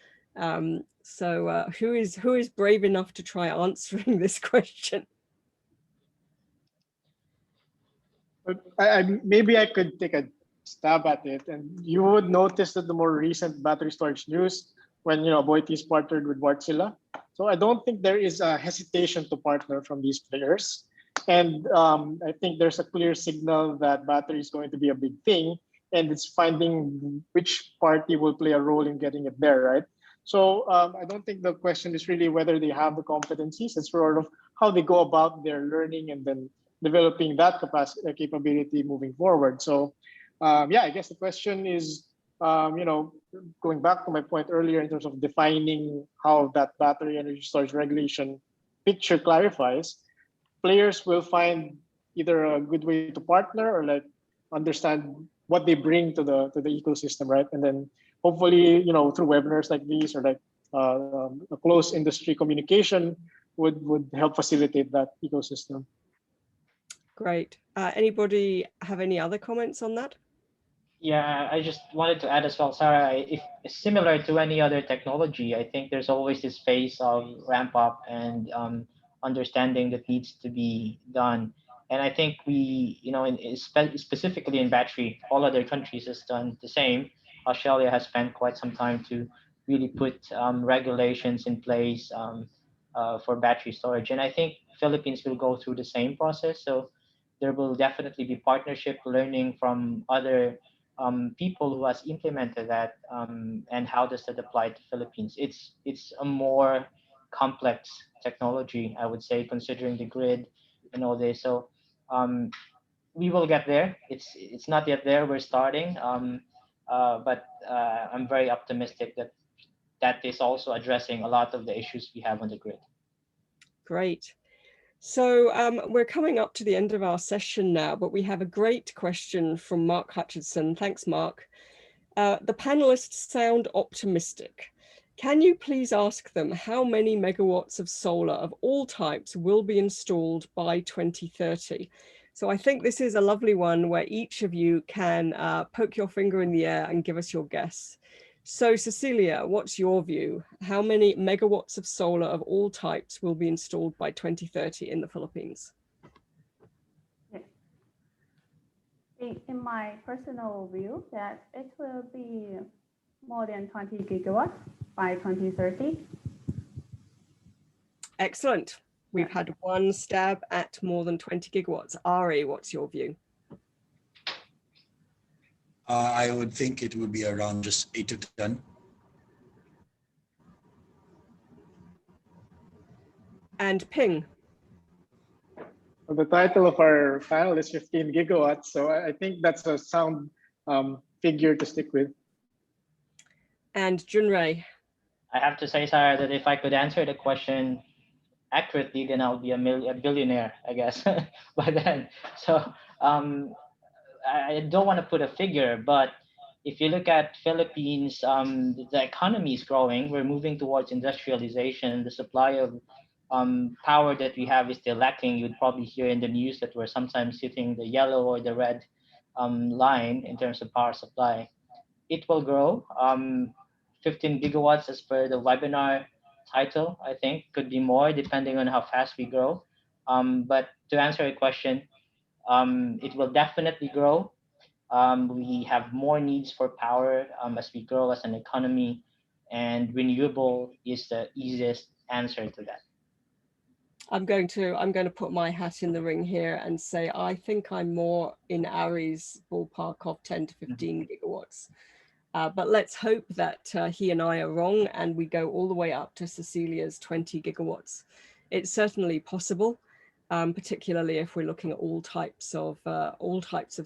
So who is brave enough to try answering this question? But maybe I could take a stab at it, and you would notice that the more recent battery storage news, when Aboitiz partnered with Wärtsilä. So I don't think there is a hesitation to partner from these players, and I think there's a clear signal that battery is going to be a big thing, and it's finding which party will play a role in getting it there, right? So I don't think the question is really whether they have the competencies. It's sort of how they go about their learning and then developing that capability moving forward. So yeah, I guess the question is, going back to my point earlier in terms of defining how that battery energy storage regulation picture clarifies, players will find either a good way to partner or like understand what they bring to the ecosystem, right? And then hopefully, through webinars like these or like a close industry communication would help facilitate that ecosystem. Great. Anybody have any other comments on that? Yeah, I just wanted to add as well, Sarah, if similar to any other technology, I think there's always this phase of ramp up and understanding that needs to be done. And I think we, specifically in battery, all other countries has done the same. Australia has spent quite some time to really put regulations in place for battery storage. And I think Philippines will go through the same process. So there will definitely be partnership learning from other people who has implemented that, and how does that apply to Philippines. It's a more complex technology, I would say, considering the grid and all this. So we will get there. It's not yet there. We're starting, but I'm very optimistic that that is also addressing a lot of the issues we have on the grid. Great. So we're coming up to the end of our session now, but we have a great question from Mark Hutchinson. Thanks, Mark. The panelists sound optimistic. Can you please ask them how many megawatts of solar of all types will be installed by 2030? So I think this is a lovely one where each of you can poke your finger in the air and give us your guess. So Cecilia, what's your view? How many megawatts of solar of all types will be installed by 2030 in the Philippines? Yes. In my personal view, that it will be more than 20 gigawatts by 2030. Excellent. We've had one stab at more than 20 gigawatts. Ari, what's your view? I would think it would be around just 8 to 10. And Ping? Well, the title of our panel is 15 gigawatts, so I think that's a sound figure to stick with. And Junrei? I have to say, Sarah, that if I could answer the question accurately, then I'll be a billionaire, I guess, by then. So I don't want to put a figure, but if you look at Philippines, the economy is growing. We're moving towards industrialization. The supply of power that we have is still lacking. You'd probably hear in the news that we're sometimes hitting the yellow or the red line in terms of power supply. It will grow. 15 gigawatts as per the webinar title, I think, could be more depending on how fast we grow. But to answer your question, it will definitely grow. We have more needs for power as we grow as an economy. and renewable is the easiest answer to that. I'm going to put my hat in the ring here and say I think I'm more in Ari's ballpark of 10 to 15 gigawatts. But let's hope that he and I are wrong and we go all the way up to Cecilia's 20 gigawatts. It's certainly possible, particularly if we're looking at all types of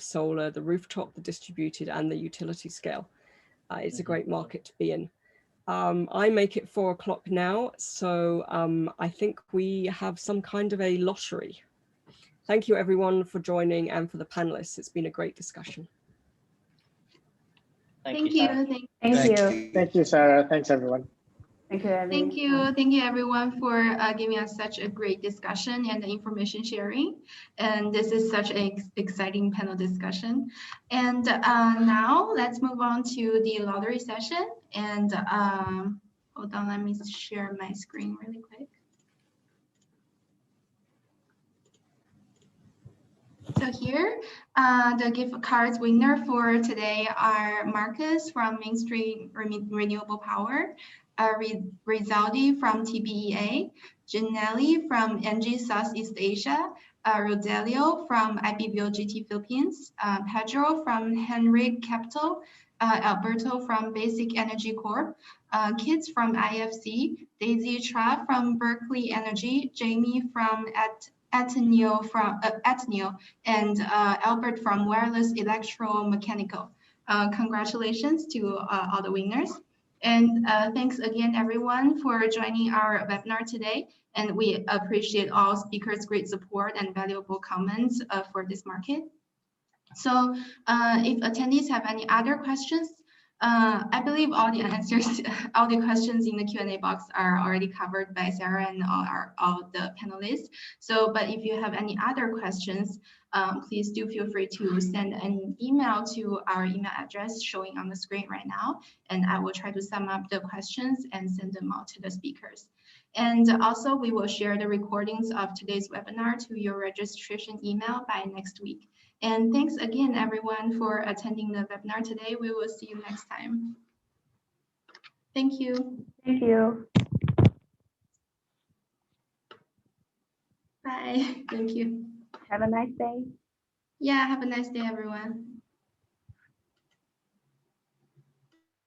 solar, the rooftop, the distributed, and the utility scale. It's a great market to be in. I make it 4 o'clock now, so I think we have some kind of a lottery. Thank you everyone for joining and for the panelists. It's been a great discussion. Thank you. Thank you, Sarah. Thanks, everyone. Thank you, everyone. Thank you, everyone, for giving us such a great discussion and the information sharing. And this is such an exciting panel discussion. And now let's move on to the lottery session. And hold on, let me share my screen really quick. So here, the gift cards winner for today are Marcus from Mainstream Renewable Power, Rizaldi from TBEA, Janelli from NG Southeast Asia, Rodelio from IBBO GT Philippines, Pedro from Henrik Capital, Alberto from Basic Energy Corp, Kids from IFC, Daisy Tra from Berkeley Energy, Jamie from Ateneo and Albert from Wireless Electromechanical. Congratulations to all the winners. And thanks again, everyone, for joining our webinar today. And we appreciate all speakers' great support and valuable comments for this market. So if attendees have any other questions, I believe all the answers, all the questions in the Q&A box are already covered by Sarah and all the panelists. So, but if you have any other questions, please do feel free to send an email to our email address showing on the screen right now, and I will try to sum up the questions and send them out to the speakers. And also, we will share the recordings of today's webinar to your registration email by next week. And thanks again, everyone, for attending the webinar today. We will see you next time. Thank you. Thank you. Bye. Thank you. Have a nice day. Yeah, have a nice day, everyone.